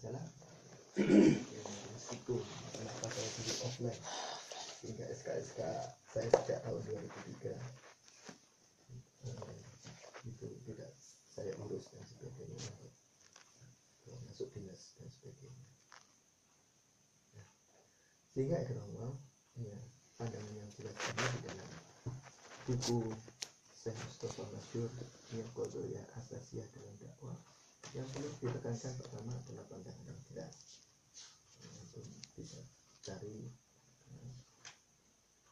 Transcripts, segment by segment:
adalah risiko. Kenapa saya pilih offline? Sehingga SKSK saya sejak tahun 2003 itu tidak saya urus dan sebagainya, masuk dinas dan sebagainya. Sehingga ikhwan, ya, pandangan yang jelas ini di dalam buku Syekh Mustafa Masyhur yang Qadhiyah Asasiyah dalam dakwah, yang perlu ditekankan pertama adalah pandangan yang jelas. Untuk bisa cari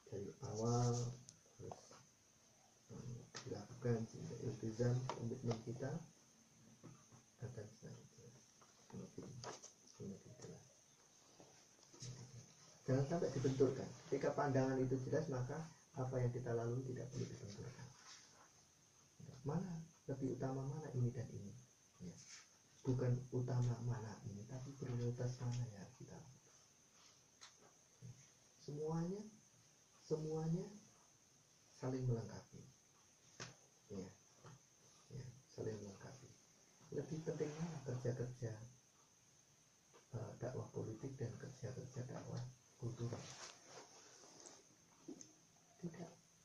dari awal, terus dilakukan sehingga iltizam komitmen kita akan semakin jelas. Jangan sampai dibenturkan. Ketika pandangan itu jelas, maka apa yang kita lalui tidak perlu dibenturkan. Mana lebih utama mana ini dan ini, ya. Bukan utama mana ini, tapi prioritas mana yang harus kita lakukan. Semuanya saling melengkapi, ya, saling melengkapi. Lebih penting mana kerja dakwah politik dan kerja dakwah kultural.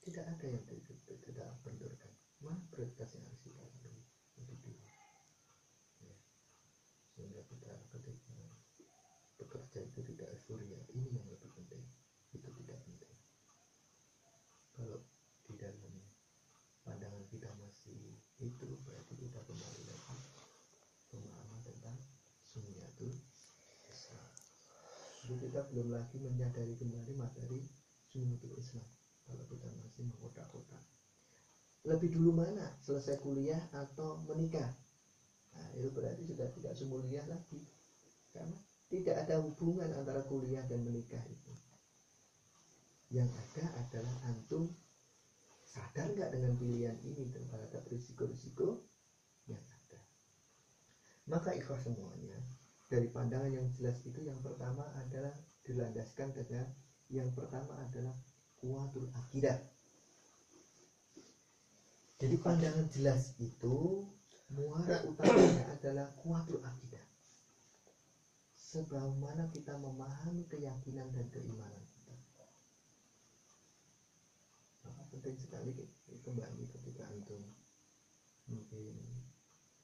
Tidak ada yang tidak benturkan. Mana prioritas yang harus kita lalui lebih dulu, ya. Sehingga kita ketika bekerja itu tidak euforia, ini yang lebih penting, itu tidak penting. Kalau di dalam pandangan kita masih itu, berarti kita kembali lagi pemahaman tentang sunniyatul Islam. Jadi kita belum lagi menyadari kembali materi sunniyatul Islam. Kalau kita masih mengkotak-kotak, lebih dulu mana, selesai kuliah atau menikah? Nah, itu berarti sudah tidak semulia lagi, karena tidak ada hubungan antara kuliah dan menikah itu. Yang ada adalah antum sadar nggak dengan pilihan ini terhadap risiko-risiko yang ada. Maka ikhwah semuanya, dari pandangan yang jelas itu, yang pertama adalah dilandaskan dengan yang pertama adalah kuwatul akidah. Jadi pandangan jelas itu muara utamanya adalah kuwatul akidah. Sejauh mana kita memahami keyakinan dan keimanan kita. Maka penting sekali kembali ketika antum mungkin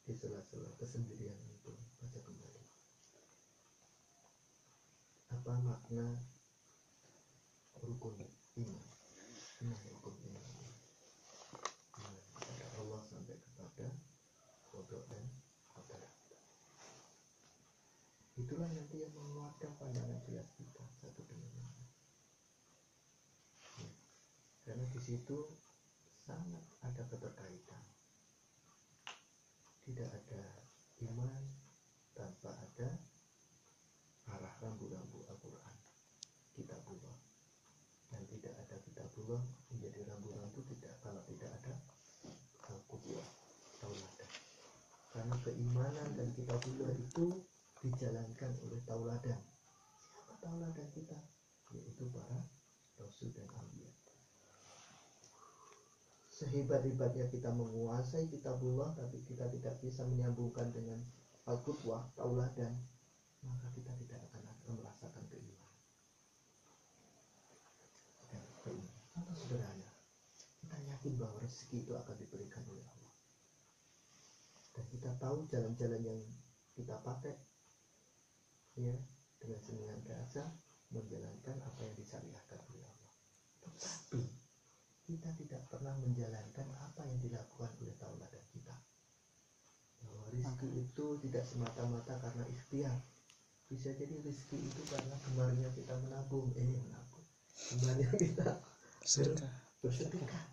di sela-sela kesendirian itu baca kembali apa makna rukun iman. Rukun iman kepada Allah sampai kepada qada dan qadar. Itulah nanti yang menguatkan pandangan jelas kita satu dengan yang lain. Karena di situ sangat ada keterkaitan. Tidak ada iman tanpa ada arah rambu-rambu Al-Quran, kitabullah. Dan tidak ada kitabullah menjadi rambu-rambu tidak kalau tidak ada Al-Qudwah, tauladan. Karena keimanan dan kitabullah itu dijalankan oleh tauladan. Siapa tauladan kita? Yaitu para rasul dan anbiya. Sehebat-hebatnya kita menguasai kitabullah, tapi kita tidak bisa menyambungkan dengan Al-Qudwah, tauladan, maka kita tidak akan merasakan keimanan. Contoh sederhana, kita yakin bahwa rezeki itu akan diberikan oleh Allah, dan kita tahu jalan-jalan yang kita pakai, ya, dengan senang rasa menjalankan apa yang disyariatkan oleh Allah. Tetapi kita tidak pernah menjalankan apa yang dilakukan oleh tauladan kita. Bahwa rezeki itu tidak semata-mata karena ikhtiar. Bisa jadi rezeki itu karena gemarnya kita menabung, gemarnya kita bersedekah.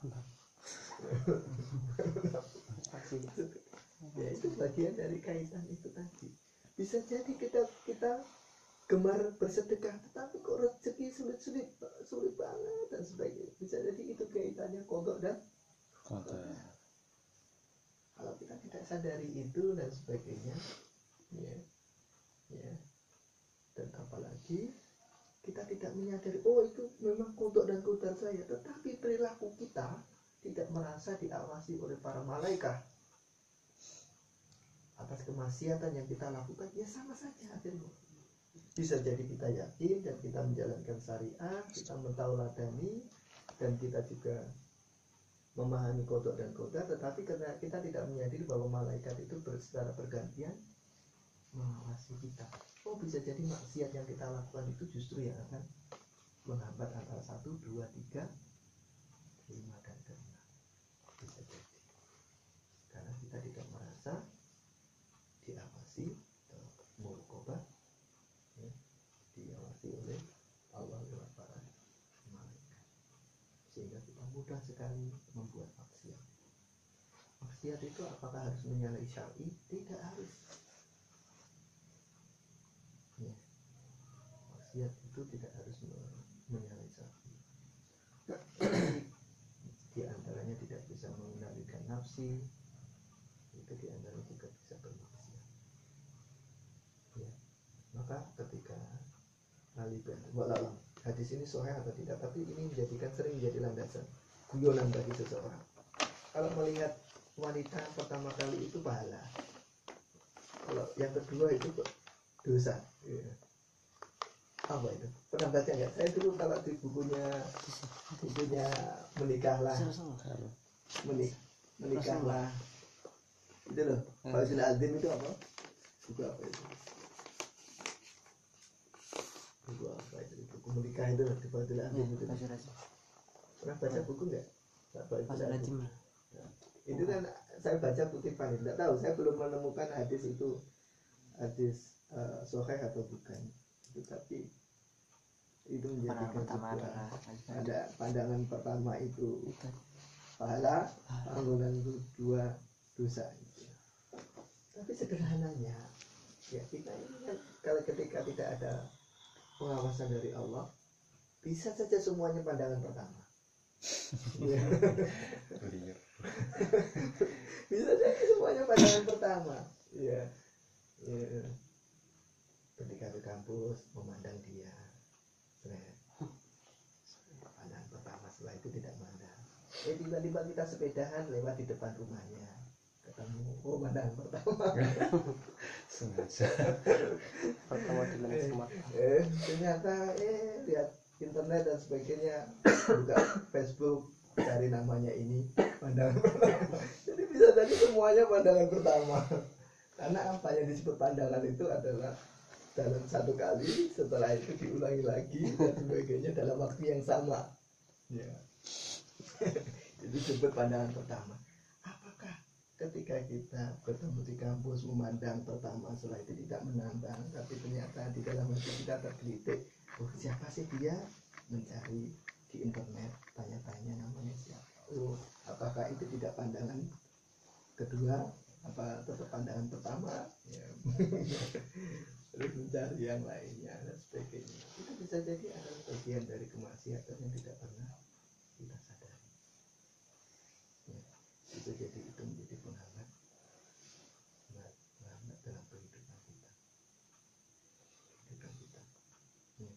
Ya, itu bagian dari kaitan itu tadi. Bisa jadi kita gemar bersedekah, tetapi kok rezeki sulit banget dan sebagainya. Bisa jadi itu kaitannya qada dan qadar. Kalau kita tidak sadari itu dan sebagainya, ya, dan apalagi kita tidak menyadari, oh itu memang qada dan qadar saya, tetapi perilaku kita tidak merasa diawasi oleh para malaikat. Atau atas kemaksiatan yang kita lakukan, ya sama saja akhirnya. Bisa jadi kita yakin dan kita menjalankan syariat, kita mentauladani, dan kita juga memahami kodok dan koda, tetapi karena kita tidak menyadari bahwa malaikat itu secara bergantian mengawasi kita. Oh, bisa jadi maksiat yang kita lakukan itu justru yang akan menghambat antara 1, 2, 3, 5 dan ke-6. Bisa jadi karena kita tidak merasa diawasi atau muraqabah, ya, diawasi oleh Allah lewat para malaikat, sehingga kita mudah sekali membuat maksiat. Maksiat itu apakah harus menyalahi syar'i? Tidak harus. Ya. Maksiat itu tidak harus menyalahi syar'i. Di antaranya tidak bisa mengendalikan nafsi, itu di antaranya juga bisa bermaksiat. Ya. Maka ketika Ali bin Wallahualam, hadis ini sahih atau tidak, tapi ini sering menjadi landasan guyonan bagi seseorang. Kalau melihat wanita pertama kali itu pahala, kalau yang kedua itu dosa. Ya. Apa itu? Pernah baca nggak? Saya dulu kalau di bukunya menikahlah itu loh, Fauziul Azim itu apa? Buku apa itu? Buku menikah itu di Fauziul Azim itu. Pernah baca buku nggak? Fauziul Azim. Itu kan saya baca kutipan, tidak tahu, saya belum menemukan hadis itu hadis sahih atau bukan. Tetapi itu menjadikan ada pandangan pertama itu pahala, pandangan kedua dosa. Tapi sederhananya, ya kita ini kan kalau ketika tidak ada pengawasan dari Allah, bisa saja semuanya pandangan pertama. Ya. Bisa jadi semuanya pandangan pertama. Ya. Ya. Ketika ke kampus memandang dia, pandangan pertama, setelah itu tidak mandang. Tiba-tiba kita sepedahan lewat di depan rumahnya, ketemu, oh pandangan pertama. Sengaja. Pertama ternyata lihat internet dan sebagainya, buka Facebook, cari namanya ini, pandangan pertama. Jadi bisa jadi semuanya pandangan pertama. Karena apa yang disebut pandangan itu adalah dalam satu kali, setelah itu diulangi lagi dan sebagainya dalam waktu yang sama. Ya. Itu disebut pandangan pertama. Apakah ketika kita bertemu di kampus memandang pertama, setelah itu tidak menantang, tapi ternyata di dalam hati kita tergelitik, oh siapa sih dia? Mencari di internet, tanya-tanya namanya siapa. Oh, apakah itu tidak pandangan kedua? Apa tetap pandangan pertama? Ya. Terus mencari yang lainnya dan sebagainya. Itu bisa jadi adalah bagian dari kemaksiatan yang tidak pernah kita sadari. Ya. Bisa jadi itu menjadi penghambat dalam kehidupan kita. Ya.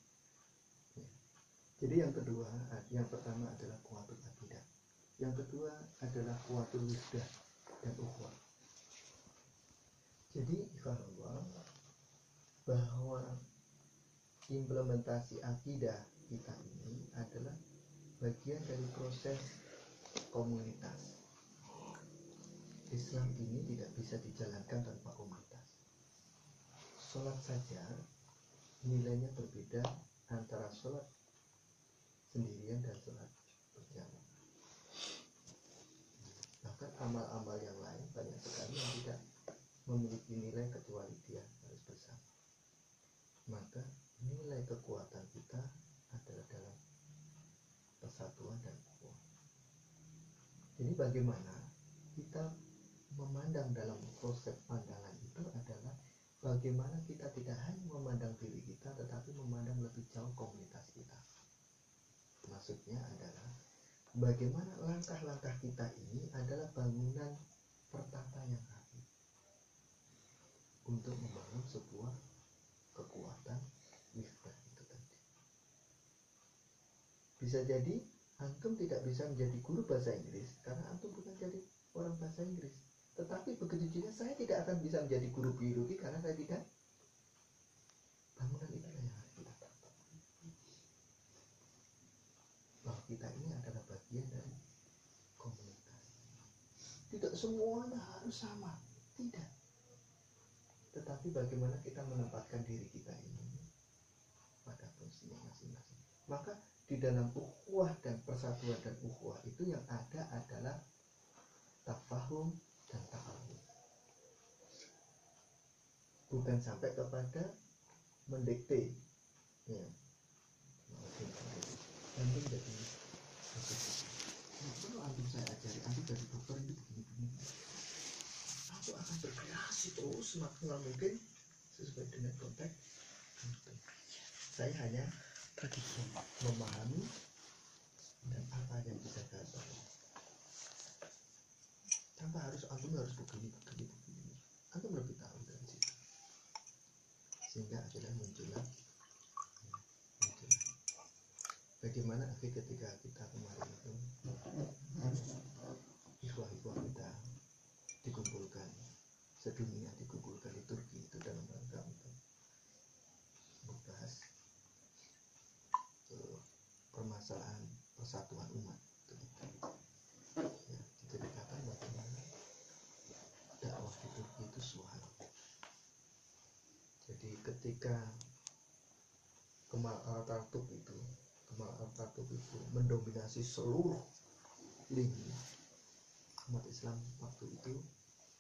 Ya. Jadi yang kedua, yang pertama adalah kuwatul akidah. Yang kedua adalah kuwatul wisdah dan ukhuwah. Jadi Allah, bahwa implementasi akidah kita ini adalah bagian dari proses komunitas. Islam ini tidak bisa dijalankan tanpa komunitas. Sholat saja nilainya berbeda antara sholat sendirian dan sholat berjamaah. Bahkan amal-amal yang lain banyak sekali yang tidak memiliki nilai kecuali dia harus bersama. Maka nilai kekuatan kita adalah dalam persatuan dan ukhuwah. Jadi bagaimana kita memandang dalam proses pandangan itu adalah bagaimana kita tidak hanya memandang diri kita, tetapi memandang lebih jauh komunitas kita. Maksudnya adalah bagaimana langkah-langkah kita ini adalah bangunan pertata yang rapi untuk membangun sebuah kekuatan wisdah itu tadi. Bisa jadi antum tidak bisa menjadi guru bahasa Inggris karena antum bukan jadi orang bahasa Inggris, Tetapi begitu juga saya tidak akan bisa menjadi guru biologi karena saya tidak. Bangunan itulah yang harus kita tata. Bahwa kita ini adalah bagian dari komunitas. Tidak semuanya harus sama, tidak. Tetapi bagaimana kita menempatkan diri kita ini pada fungsinya masing-masing. Maka di dalam ukhuwah dan persatuan dan ukhuwah itu yang ada adalah tafahum dan ta'awun. Bukan sampai kepada mendikte, ya. Antum jadi, kalau antum saya ajari, antum dari dokter ini begini-begini, antum akan berkreasi terus semaksimal mungkin sesuai dengan konteks antum. Saya hanya memahami dan apa yang bisa saya tahu. Tanpa harus antum harus begini. Antum lebih tahu dari situ. Sehingga akhirnya muncullah bagaimana ketika kita kemarin itu ikhwah-ikhwah kita dikumpulkan sedunia, dikumpulkan di Turki itu dalam rangka untuk membahas permasalahan persatuan umat. Ya, diceritakan bagaimana dakwah di Turki itu suara. Jadi ketika Kemal Atatürk itu mendominasi seluruh lini umat Islam waktu itu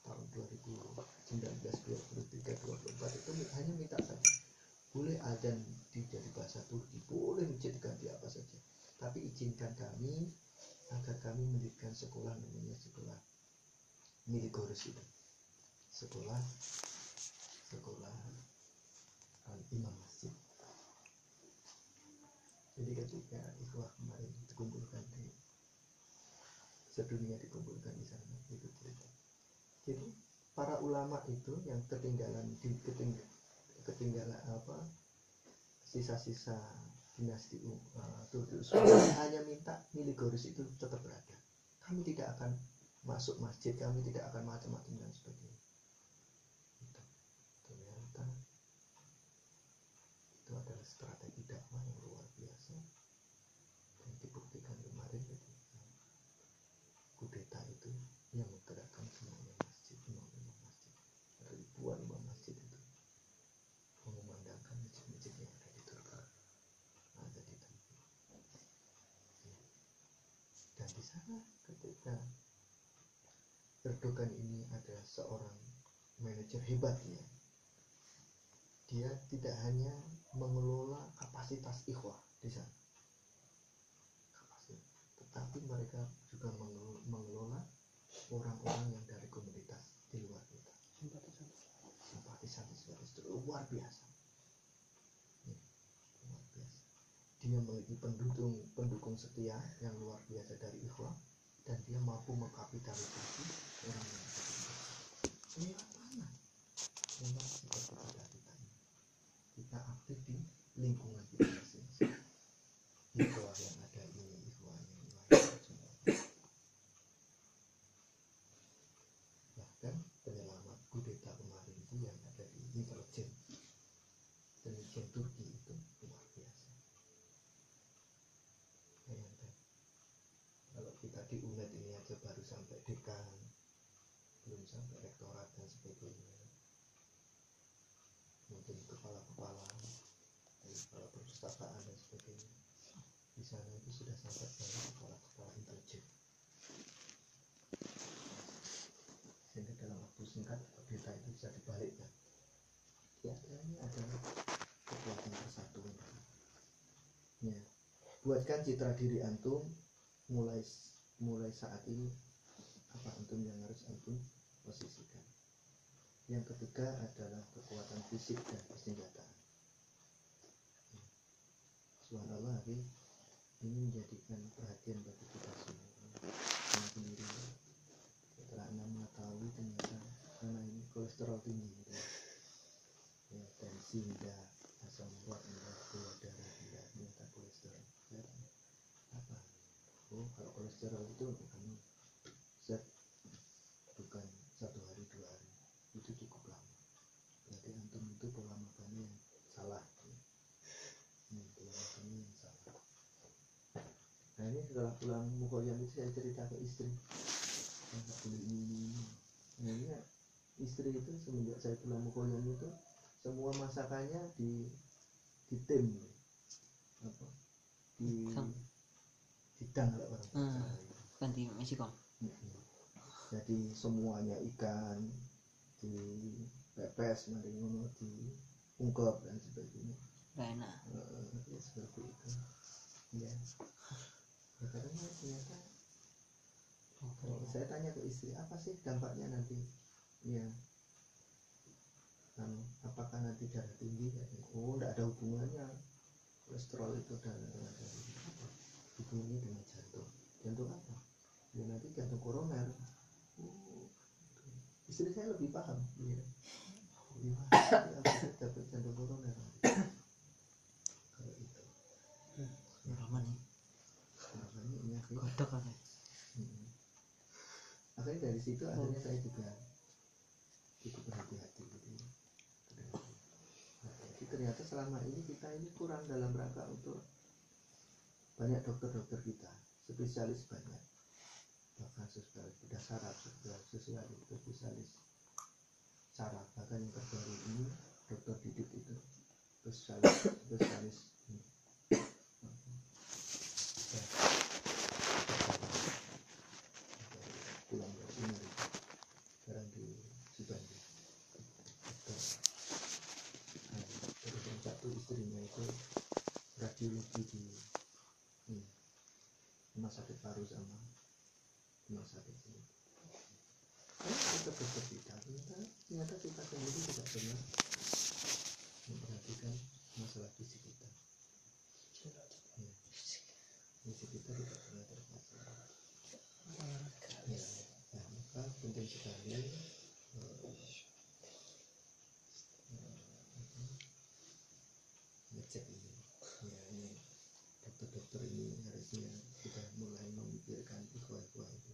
tahun 2019, 23, 24 itu hanya minta saja boleh azan jadi bahasa Turki, boleh masjid ganti apa saja, tapi izinkan kami agar kami mendirikan sekolah, namanya sekolah Miligorus itu, sekolah imam masjid. Jadi ketika ikhwah kemarin dikumpulkan di sedunia, dikumpulkan di sana, itu cerita. Jadi para ulama itu yang ketinggalan sisa-sisa dinasti Turki Utsmani hanya minta Miligorus itu tetap berada. Kami tidak akan masuk masjid, kami tidak akan macam-macam dan sebagainya. Ternyata itu adalah strategi dakwah yang luar biasa dan dibuktikan kemarin ketika kudeta itu yang menggerakkan semuanya masjid, imam-imam masjid, ribuan imam masjid itu mengumandangkan masjid-masjid yang ada di Turki, ada di Turki. Dan di sana ketika Erdogan ini adalah seorang manajer hebat, ya. Dia tidak hanya mengelola kapasitas ikhwah di sana, tetapi mereka juga mengelola orang-orang yang dari komunitas di luar kita, simpatisan itu luar biasa. Luar biasa. Dia memiliki pendukung setia yang luar biasa dari ikhwah, dan dia mampu mengkapitalisasi orang yang ada di sana. Lewat mana? Memang seperti kita ini. Kita aktif di lingkungan kita masing-masing. Ikhwah yang ada ini, ikhwah yang lain, semua. Bahkan penyelamat kudeta kemarin itu yang ada di intelijen Turki itu luar biasa. Bayangkan, kalau kita di UNED ini aja baru sampai dekan, belum sampai rektorat dan sebagainya, mungkin kepala perpustakaan dan sebagainya. Di sana itu sudah sampai dari kepala intelijen. Sehingga dalam waktu singkat berita itu bisa dibalikkan. Ya, ini adalah kekuatan persatuan. Ya, buatkan citra diri antum mulai saat ini, apa antum yang harus antum posisikan. Yang ketiga adalah kekuatan fisik dan persenjataan. Subhanallah, ini menjadikan perhatian bagi kita semua. Saya sendiri setelah 6 mengetahui ternyata karena ini kolesterol tinggi, ya, tensi rendah, asam urat rendah, gula darah rendah, ternyata kolesterol. Apa? Oh, kalau kolesterol itu bukan zat, bukan satu hari itu cukup lama. Berarti antum itu pola makannya yang salah ya. Pola makannya yang salah. Nah ini setelah pulang mukoyam itu saya cerita ke istri, nggak boleh ini. Nah ini istri itu semenjak saya pulang mukoyam itu semua masakannya di tim apa di hidang kalau orang kan di Mexico. Jadi semuanya ikan di pepes, nanti ngono di ungkep dan sebagainya. Enak. Ya seperti itu. Ya. Ya karena ternyata saya tanya ke istri apa sih dampaknya nanti? Ya. Apakah nanti darah tinggi? Oh, tidak ada hubungannya. Kolesterol itu dari hubungannya dengan jantung. Jantung apa? Ya nanti jantung koroner. Istri saya lebih paham. Ya. Lebih paham. Dapat jantung koroner. Kalau itu. Rahman nih. Namanya ini akhirnya. Kodok apa? Akhirnya dari situ akhirnya saya juga cukup berhati-hati gitu. Jadi ternyata selama ini kita ini kurang dalam rangka untuk banyak dokter-dokter kita, spesialis banyak, bahkan spesialis bedah saraf, spesialis saraf, bahkan yang terbaru ini dokter Didit itu spesialis pulang dari ini sekarang di Cibandung. Terus yang satu istrinya itu radiologi di rumah sakit paru sama rumah sakit ini. Kita dokter kita ternyata kita sendiri tidak pernah memperhatikan masalah fisik kita. Ya. Fisik kita tidak pernah terpasang. Ya. Nah, maka penting sekali ngecek ini. Ya, ini dokter-dokter ini harusnya sudah mulai memikirkan ikhwah-ikhwah itu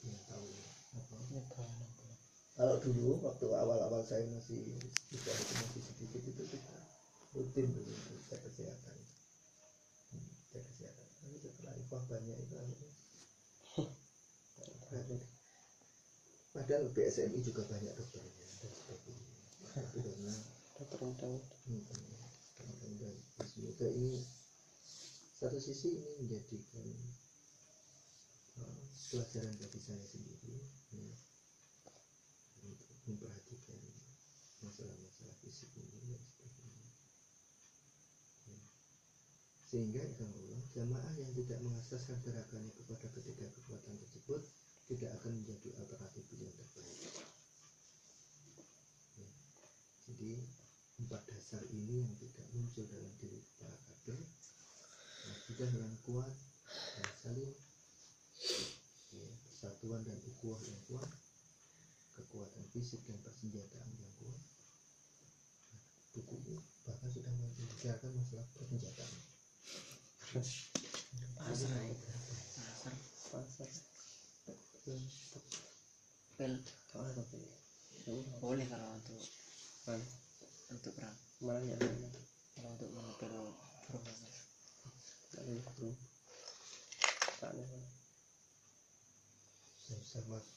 yang tahu apa. Kalau dulu waktu awal-awal saya masih sedikit itu kita rutin dulu cek kesehatan. Tapi setelah ikhwah banyak itu akhirnya padahal BSMI juga banyak dokternya dan sebagainya. Tapi karena dan semoga ini satu sisi ini menjadikan pelajaran bagi saya sendiri ya, untuk memperhatikan masalah-masalah fisik ini dan sebagainya ya. Sehingga Allah jamaah yang tidak mengasaskan gerakannya kepada ketiga kekuatan tersebut tidak akan menjadi alternatif yang terbaik ya. Jadi 4 dasar ini yang tidak muncul dalam diri para kader, akidah yang kuat dan saling ya, persatuan dan ukhuwah yang kuat, kekuatan fisik dan persenjataan yang kuat. Buku ini bahkan sudah membicarakan masalah persenjataan. Pasar. Pel. Boleh kalau untuk perang. Kalau untuk mengepel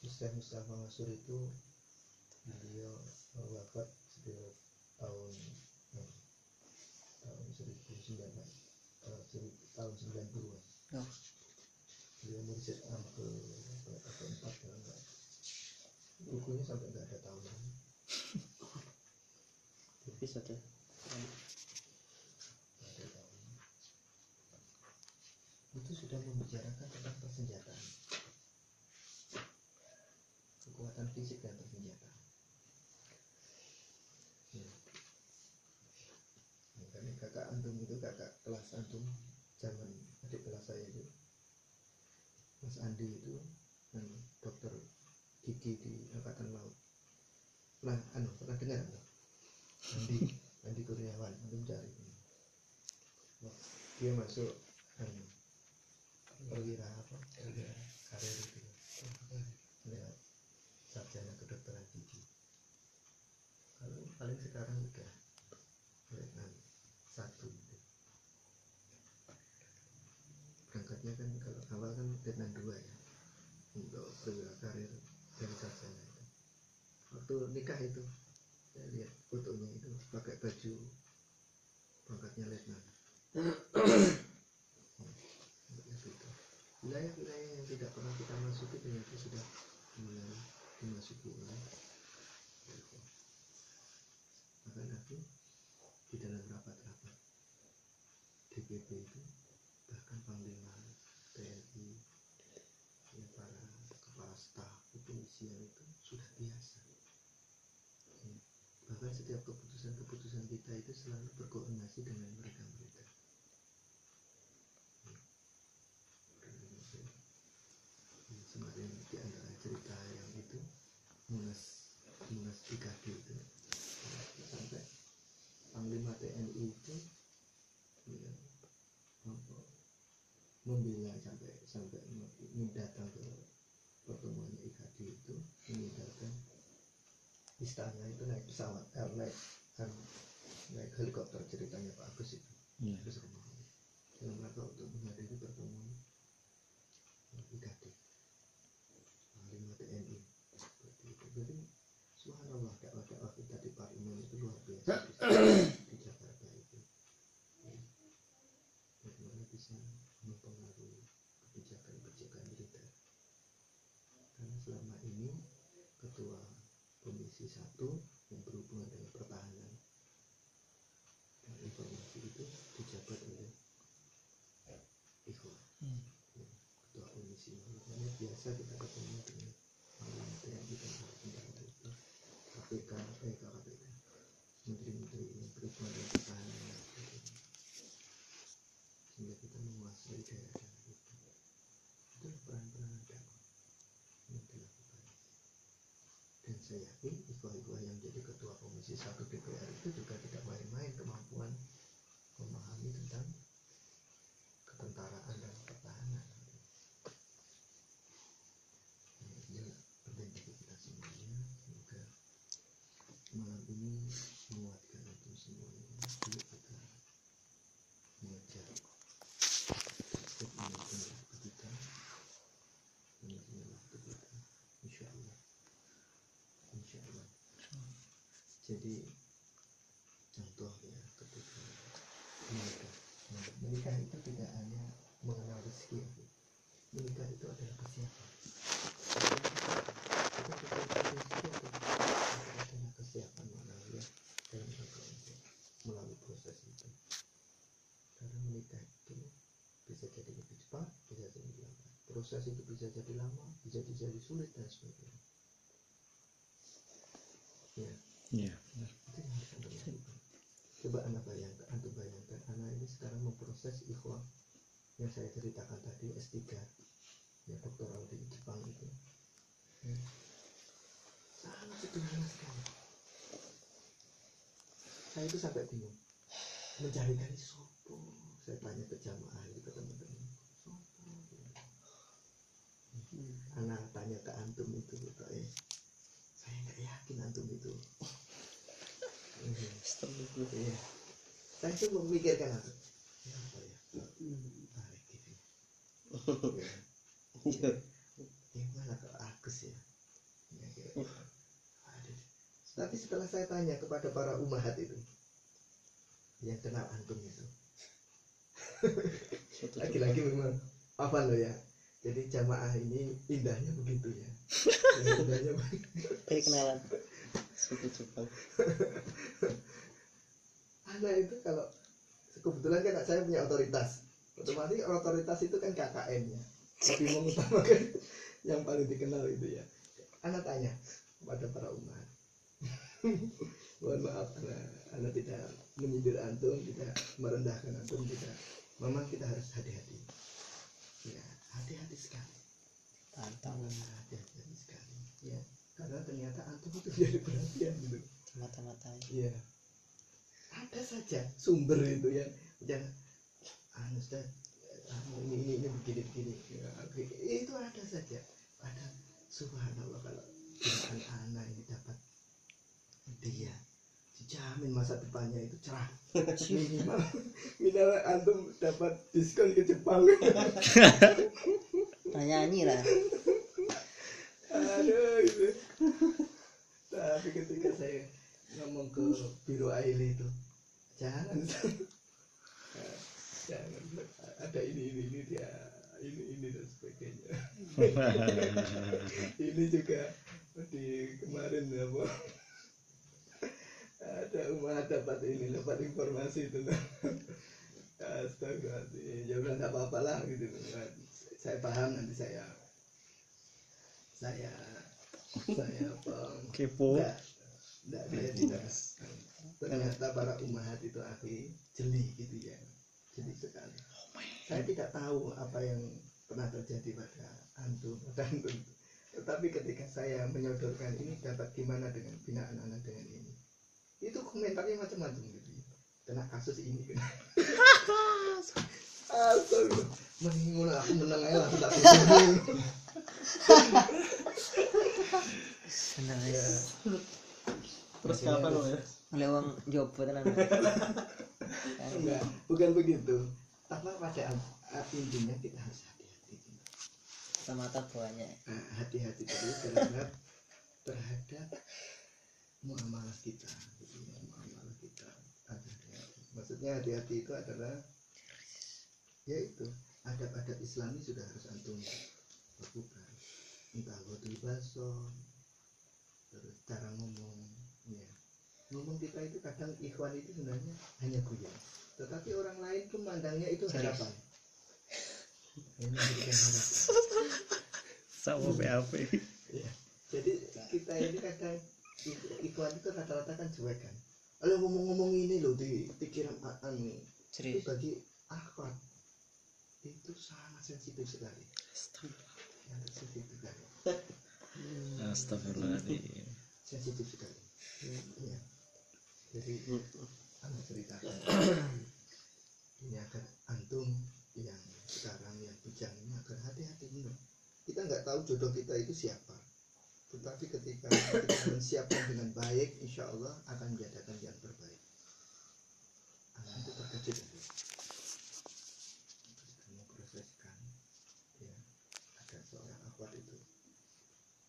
Syekh Mustafa Mansur itu beliau wafat sekitar tahun 90-an. Beliau mursyid ke keempat kalau enggak. Bukunya sampai enggak ada tahun. Episode itu sudah membicarakan tentang persenjataan, kekuatan fisik dan persenjataan ya. Karena kakak antum itu kakak kelas antum zaman adik kelas saya itu Mas Andi itu dokter gigi di Angkatan Laut. Pernah dengar enggak? Andi Kurniawan, antum cari. Dia masuk perwira karir itu ya sarjana kedokteran gigi. Kalau paling sekarang udah letnan 1 gitu. Berangkatnya kan kalau awal kan letnan 2 ya untuk perwira karir dari sarjana itu. Waktu nikah itu saya lihat fotonya itu pakai baju pangkatnya letnan. Gitu. Wilayah-wilayah yang tidak pernah kita masuki ternyata sudah mulai dimasuki oleh Eko. Bahkan aku di dalam rapat-rapat DPP itu, bahkan Panglima TNI, ya, para kepala staf kepolisian itu sudah biasa. Ya. Bahkan setiap keputusan-keputusan kita itu selalu berkoordinasi dengan mereka-mereka. Kemarin di antara cerita yang itu Munas 3D itu sampai Panglima TNI itu ya, membela sampai datang ke pertemuannya IKD itu meninggalkan istana itu naik pesawat naik helikopter ceritanya Pak Agus itu. Agus Romangun dalam rangka untuk menghadiri pertemuan IKD Panglima TNI seperti itu. Jadi subhanallah dakwah kita di parlemen itu luar biasa di Jakarta itu. Bagaimana bisa mempengaruhi kebijakan militer. Karena selama ini ketua Komisi 1 yang berhubungan dengan pertahanan dan informasi itu dijabat oleh Ikhwan. Ketua komisi, makanya biasa kita ketemu dengan Panglima TNI dan tentara itu, KPK, menteri-menteri yang berhubungan dengan pertahanan, sehingga kita menguasai daerah itu. Itulah peran-peran dakwah yang dilakukan. Dan saya yakin ikhwah-ikhwah yang jadi ketua komisi 1 DPR itu juga tidak main-main kemampuan memahami tentang ketentaraan dan pertahanan. Ya, penting bagi kita semuanya. Semoga malam ini menguatkan untuk semuanya. Yuk kita mengejar waktu kita, mengejar waktu kita, insya Allah. Jadi contoh ya, ketika menikah itu tidak hanya mengenal rezeki, menikah itu adalah kesiapan. Adanya kesiapan maknanya dalam rangka untuk melalui proses itu. Karena menikah itu bisa jadi lebih cepat, bisa jadi lebih lambat. Proses itu bisa jadi lama, bisa jadi sulit dan sebagainya. Ya. Iya. Itu yang harus Anda lakukan. Coba Anda bayangkan, anak ini sekarang memproses ikhwah yang saya ceritakan tadi, S3 ya, doktoral di Jepang itu. Sangat sederhana sekali. Saya itu sampai bingung mencarikan sopo. Saya tanya ke jamaah itu, ke teman-teman, sopo. Anak tanya ke antum itu, saya nggak yakin antum itu. Iya. Saya tuh memikirkan apa? Ya apa ya? Tarik gitu. Ya. Gimana ke Agus ya? Aduh. Tapi setelah saya tanya kepada para umahat itu yang kenal antum itu, lagi-lagi memang apa loh ya? Jadi jamaah ini indahnya begitu ya. Indahnya begitu. kenalan suku Jepang. Anak itu kalau kebetulan kan saya punya otoritas, otoritas itu kan KKN ya, lebih mengutamakan yang paling dikenal itu ya. Anak tanya kepada para umat, mohon maaf anak tidak menyindir antum, tidak merendahkan antum, tidak. Memang kita harus hati-hati, ya, hati-hati sekali, hati-hati sekali, ya, karena ternyata antum itu jadi perhatian gitu, mata-matanya. ya. Ada saja sumber itu yang ini begini ya, itu ada saja ada subhanallah kalau anak-anak ini dapat dia dijamin masa depannya itu cerah. Minimal antum dapat diskon ke Jepang. nyanyi lah. Aduh itu. Tapi ketika saya ngomong ke Biro Aili itu, jangan ada ini dia ini dan sebagainya. Ini juga di kemarin apa ada umat dapat informasi tentang astagfirullahaladzim. Ya udah nggak apa-apa lah gitu. Saya paham, nanti saya apa Kepo. enggak dia tidak. Ternyata para umahat itu akhi jeli gitu ya, jeli sekali. Saya tidak tahu apa yang pernah terjadi pada antum. Tetapi ketika saya menyodorkan ini dapat gimana dengan bina anak-anak dengan ini, itu komentarnya macam-macam gitu ya. Kena kasus ini kan. Astagfirullah. Mending aku menang aja lah, tak bingung. Senang Ya. ya. Terus kapan lo ya? Oleh uang jopo tenan. Enggak, bukan begitu. Apa pada intinya kita harus hati-hati. Mata banyak. Hati-hati terus terhadap muamalah kita, gitu ya, muamalah kita. Hati-hati. Maksudnya hati-hati itu adalah yaitu adab-adab Islami sudah harus antum lakukan. Entah ghadul basar, terus cara ngomong, ya. Ngomong kita itu kadang ikhwan itu sebenarnya hanya guyon, tetapi orang lain pun mandangnya itu harapan. Ini memberikan harapan. Sama PAP. Ya. Jadi kita ini kadang ikhwan itu rata-rata kan cuek kan. Kalau ngomong-ngomong ini loh di pikiran itu Serius. bagi akhwat itu sangat sensitif sekali. Yang sensitif sekali. Astagfirullahaladzim. Sensitif sekali. Ya. Jadi anda ceritakan ini agar antum yang sekarang yang bujang ini agar hati-hati benar. Kita nggak tahu jodoh kita itu siapa, tetapi ketika kita mensiapkan dengan baik, insya Allah akan menjadikan yang terbaik. Anak itu terkejut. Kamu proseskan, ya, ada seorang akhwat itu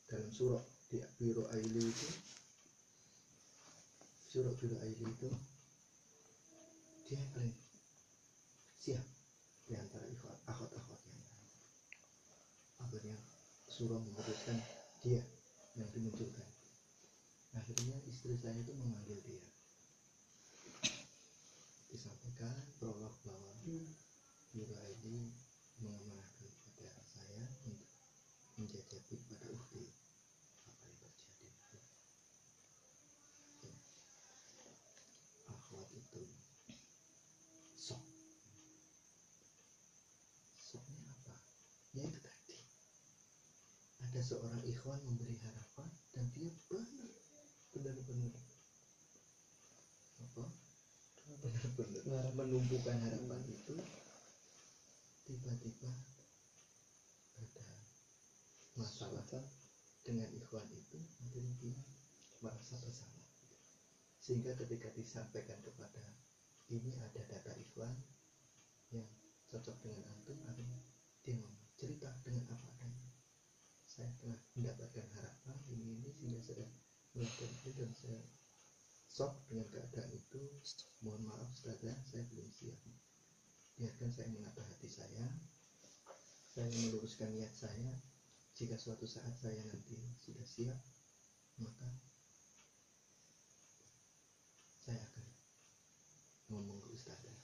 dalam surah di Biro Aili itu, surah Biro Aili itu dia yang paling siap di antara akhwat-akhwat yang lain. Akhirnya surah memutuskan dia yang dimunculkan. Akhirnya istri saya itu memanggil dia, disampaikan prolog bahwa Biro Aili mengamanahkan kepada saya untuk menjajapi pada ukti apa yang terjadi. Ya. Akhwat itu sok. Soknya apa? Ya itu tadi. Ada seorang ikhwan memberi harapan dan dia benar-benar apa? Benar-benar menumbuhkan harapan itu. Tiba-tiba ada masalah dengan ikhwan itu, akhirnya dia merasa bersalah. Sehingga ketika disampaikan kepada ini ada data ikhwan yang cocok dengan antum, akhirnya dia ngomong cerita dengan apa adanya. Saya telah mendapatkan harapan ini sehingga saya melakukan itu dan saya shock dengan keadaan itu. Mohon maaf saudara, saya belum siap. Biarkan saya menata hati saya meluruskan niat saya. Jika suatu saat saya nanti sudah siap, maka saya akan ngomong ke ustazah.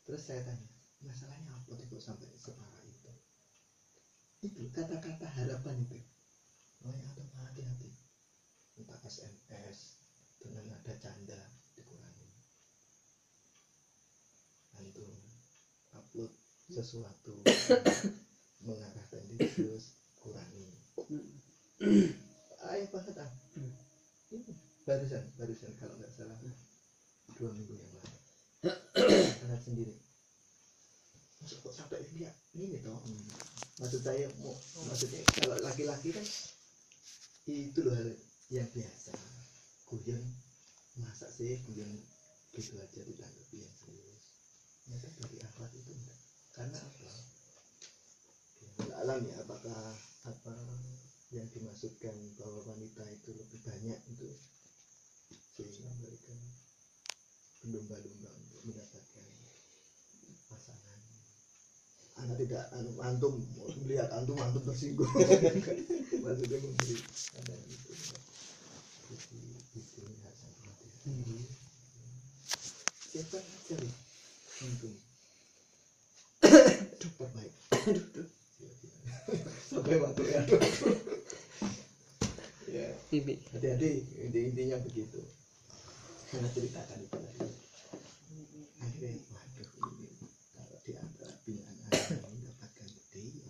Terus saya tanya, masalahnya apa kok sampai separah itu? Itu kata-kata harapan itu. Makanya antum hati-hati. Entah SMS dengan ada canda dikurangi. Antum upload sesuatu mengarah tendensius, kurangi. Ayo banget ah. Ini barusan kalau nggak salah 2 minggu yang lalu. Lihat sendiri. masuk kok sampai lihat ini toh. Maksud saya maksudnya kalau laki-laki kan itu loh hal yang biasa, guyon masa sih guyon gitu aja ditanggapi yang serius. Ternyata dari akhlak itu enggak. Karena apa? Alam ya, apakah apa yang dimaksudkan bahwa wanita itu lebih banyak itu sehingga mereka berlomba-lomba untuk mendapatkan pasangan. Anda tidak antum melihat antum tersinggung. Maksudnya memberi pandangan itu. Jadi itu harus hati-hati. Siapa cari antum terbaik. Sampai waktu ya. Ya, Bibi. hati-hati, intinya begitu. Saya ceritakan itu tadi. Akhirnya, waduh ini kalau di antara binaan anak mendapatkan dia,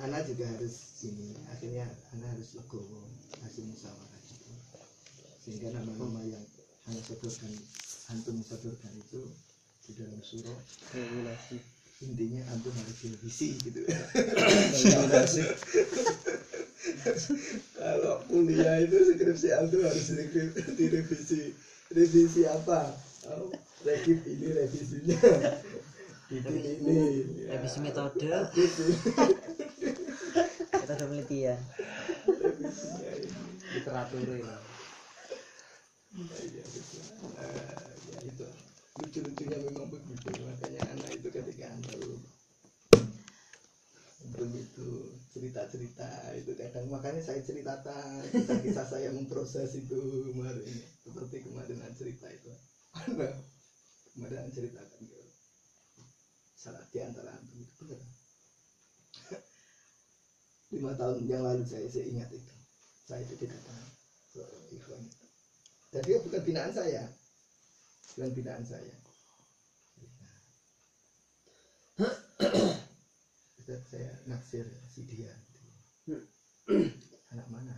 anak juga harus ini. Akhirnya anak harus legowo hasil musyawarah itu. Sehingga nama-nama yang anak sodorkan, antum sodorkan itu di dalam surah Regulasi. intinya antum harus direvisi gitu. Regulasi. Kalau kuliah itu skripsi antum harus direvisi. Revisi apa? Oh, rekip ini revisinya. Ini Revisi metode. Revisi. Metode penelitian. Revisinya ini. Literatur ini. Ya, gitu. Ya itu lucu-lucunya memang begitu. Makanya anak itu ketika antum itu cerita-cerita itu kadang, makanya saya ceritakan kisah saya memproses itu kemarin, seperti kemarin cerita itu kemarin ceritakan salah di antara antum itu benar 5 tahun yang lalu saya ingat itu saya itu datang seorang ikhwan itu, dan dia bukan binaan saya. Saya naksir si dia anak mana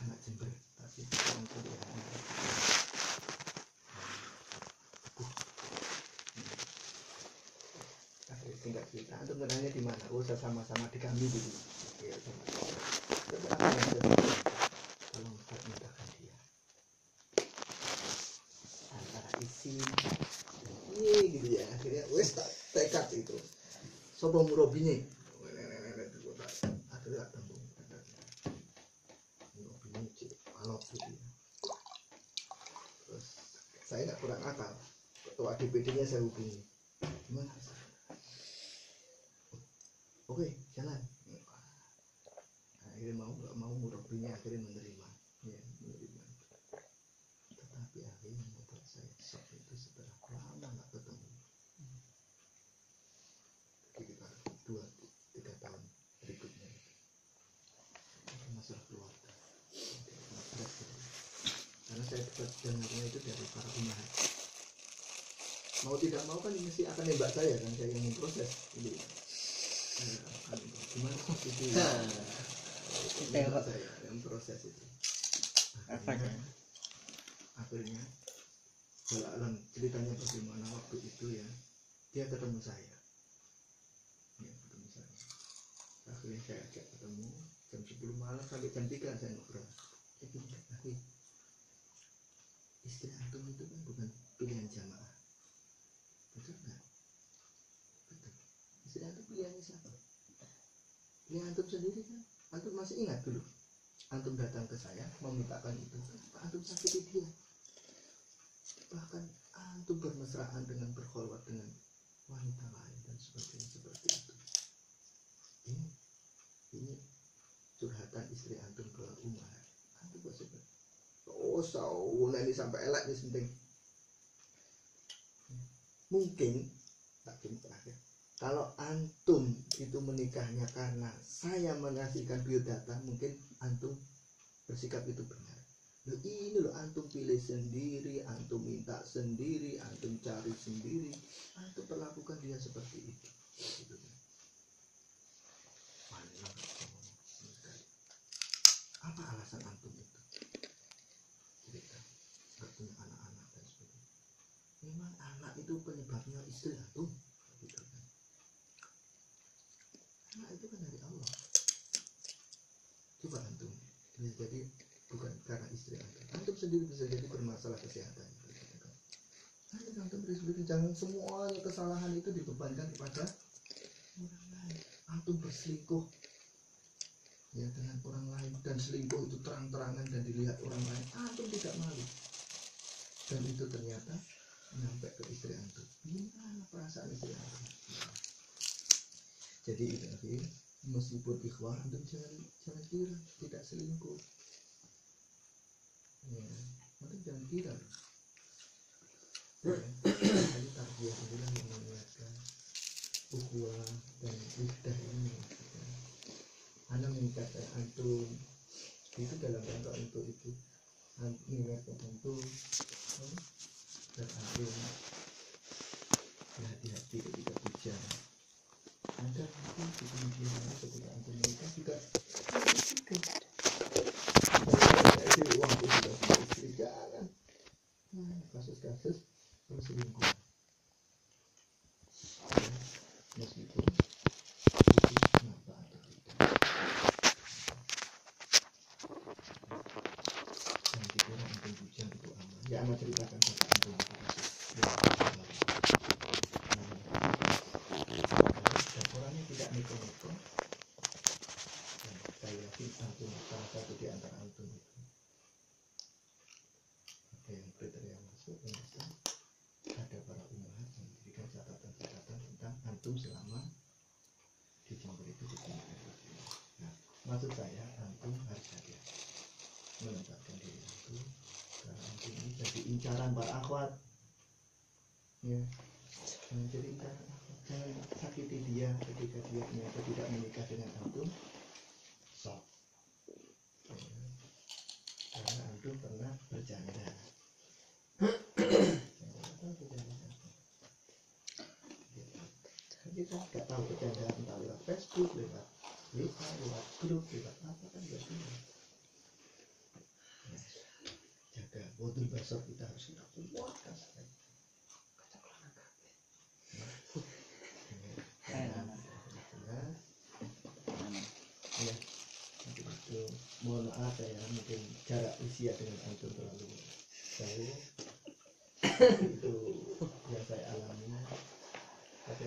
anak Jember tapi orang kuliah singkat cerita antum kenalnya di mana? Oh, sama-sama di kami dulu ya, tolong mudahkan dia antara isi ini gitu ya. Akhirnya wes tak tekad itu sopo murabine akhirnya tak tembung murabine cik alot gitu ya. Terus saya nggak kurang akal, ketua DPD nya saya hubungi, gimana? Oke, jalan. Akhirnya mau nggak mau murabine akhirnya menerima ya, menerima. Tetapi akhirnya membuat saya shock itu setelah lama nggak ketemu. Sekitar 2-3 tahun berikutnya itu masalah keluarga. Karena saya dapat dengarnya itu dari para pemahat. Mau tidak mau kan mesti akan nembak saya kan, saya yang memproses ini. Gimana sih itu? Tembak saya yang proses itu. Akhirnya alam ceritanya bagaimana waktu itu ya, dia ketemu saya ya, akhirnya saya ajak ketemu jam 10 malam sampai jam 3 saya ngobrol. Tapi istri antum itu kan bukan pilihan jamaah, betul nggak? Betul. Istri antum pilihannya siapa? Pilihan antum sendiri kan? Antum masih ingat dulu antum datang ke saya memintakan itu, antum sakiti dia, bahkan antum bermesraan dengan berkholwat dengan wanita lain dan sebagainya seperti itu. Ini curhatan istri antum ke Umar. Antum kok seperti ini sampai elak ini penting. Mungkin terakhir, kalau antum itu menikahnya karena saya menghasilkan biodata, mungkin antum bersikap itu benar. Loh, ini loh antum pilih sendiri, antum minta sendiri, antum cari sendiri, antum perlakukan dia seperti itu. Apa alasan antum itu? apakah itu penyebabnya istri antum? Gitu kan. Nah itu kan dari Allah. Coba antum, ya, jadi bukan karena istri antum sendiri bisa jadi bermasalah kesehatan. Gitu kan. Antum sendiri, jangan semuanya kesalahan itu dibebankan kepada orang lain. Antum berselingkuh ya dengan orang lain, dan selingkuh itu terang-terangan dan dilihat orang lain, antum tidak malu, dan itu ternyata sampai ke istri antum. Gimana perasaan istri antum? Jadi itu meskipun ikhwah, antum jangan kira tidak selingkuh ya, antum jangan kira ya. Hanya tarbiyah inilah yang mengingatkan ukhuwah dan wihdah ini. Anda mengingatkan antum itu dalam rangka untuk itu, mengingatkan antum dan antum berhati-hati ketika hujan. Anda nanti di kemudian hari ketika antum menikah juga itu uang itu sudah punya istri, jangan kasus-kasus perselingkuhan ya, meskipun itu kenapa atau tidak. Dan dikira antum hujan itu aman. Ya anak ceritakan pada antum itu kasus yang dan orangnya tidak neko-neko. Dan saya yakin antum salah satu di antara antum itu ada yang kriteria masuk yang bisa. Ada para umahat yang memberikan catatan-catatan tentang antum selama di campur itu begini. Nah, maksud saya antum harus hati-hati menempatkan diri antum, karena antum ini jadi incaran para akhwat ya, jangan jadi incaran akhwat, jangan sakiti dia ketika dia ternyata tidak menikah dengan antum. Sok ya. Karena antum pernah bercanda. Kita nggak tahu bercanda entah lewat Facebook, lewat WA, lewat grup, lewat apa kan nggak tahu. Ya, jaga bodul basar kita harus kita kuatkan sekali. Ya, itu mohon maaf saya mungkin jarak usia dengan antum terlalu jauh. Itu yang saya alami, tapi